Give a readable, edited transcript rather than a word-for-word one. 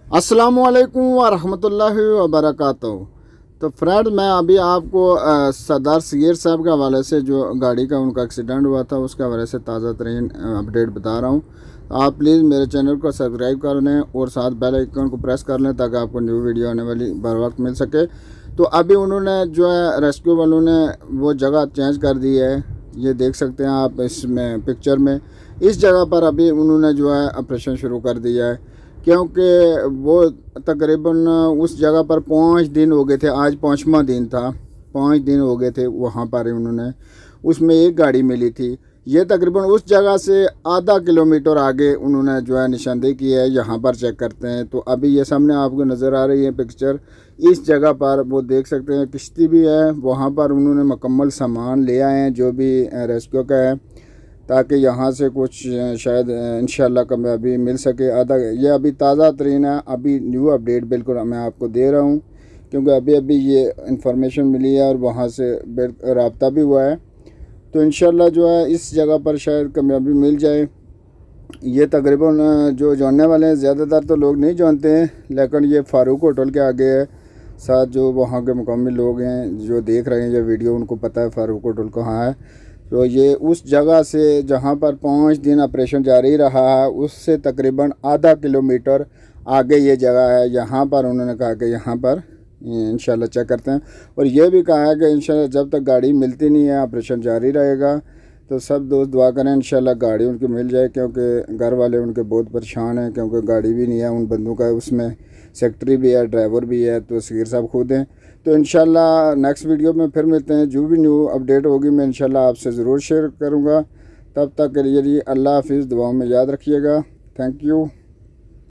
अस्सलामुअलैकुम वरहमतुल्लाहि वबरकातुहू। तो फ्रेंड, मैं अभी आपको सरदार सग़ीर साहब के हवाले से जो गाड़ी का उनका एक्सीडेंट हुआ था उसके हवाले से ताज़ा तरीन अपडेट बता रहा हूँ। आप प्लीज़ मेरे चैनल को सब्सक्राइब कर लें और साथ बेल आइकन को प्रेस कर लें ताकि आपको न्यू वीडियो आने वाली बर वक्त मिल सके। तो अभी उन्होंने जो है रेस्क्यू वालों ने वो जगह चेंज कर दी है, ये देख सकते हैं आप इसमें पिक्चर में। इस जगह पर अभी उन्होंने जो है ऑपरेशन शुरू कर दिया है, क्योंकि वो तकरीबन उस जगह पर 5 दिन हो गए थे। आज 5वां दिन था, 5 दिन हो गए थे वहाँ पर। उन्होंने उसमें एक गाड़ी मिली थी। ये तकरीबन उस जगह से आधा किलोमीटर आगे उन्होंने जो है निशानदेही की है। यहाँ पर चेक करते हैं तो अभी ये सामने आपको नज़र आ रही है पिक्चर। इस जगह पर वो देख सकते हैं किश्ती भी है, वहाँ पर उन्होंने मुकम्मल सामान ले आए हैं जो भी रेस्क्यू का है, ताकि यहाँ से कुछ शायद इंशाल्लाह कामयाबी मिल सके। आधा ये अभी ताज़ा तरीन है, अभी न्यू अपडेट बिल्कुल मैं आपको दे रहा हूँ, क्योंकि अभी अभी ये इन्फॉर्मेशन मिली है और वहाँ से रब्ता भी हुआ है। तो इंशाल्लाह जो है इस जगह पर शायद कामयाबी मिल जाए। ये तकरीबन जो जानने वाले हैं, ज़्यादातर तो लोग नहीं जानते हैं, लेकिन ये फ़ारूक होटल के आगे है। साथ जो वहाँ के मुकामी लोग हैं जो देख रहे हैं ये वीडियो, उनको पता है फ़ारूक होटल कहाँ है। तो ये उस जगह से जहाँ पर 5 दिन ऑपरेशन जारी रहा है उससे तकरीबन आधा किलोमीटर आगे ये जगह है। यहाँ पर उन्होंने कहा कि यहाँ पर इंशाल्लाह चेक करते हैं, और ये भी कहा है कि इंशाल्लाह जब तक गाड़ी मिलती नहीं है ऑपरेशन जारी रहेगा। तो सब दोस्त दुआ करें इंशाल्लाह गाड़ी उनकी मिल जाए, क्योंकि घर वाले उनके बहुत परेशान हैं, क्योंकि गाड़ी भी नहीं है उन बंदों का। उसमें सेक्रेटरी भी है, ड्राइवर भी है, तो सग़ीर साहब खुद हैं। तो इंशाल्लाह नेक्स्ट वीडियो में फिर मिलते हैं। जो भी न्यू अपडेट होगी मैं इंशाल्लाह आपसे ज़रूर शेयर करूँगा। तब तक के लिए अल्लाह हाफिज़, दुआओं में याद रखिएगा। Thank you.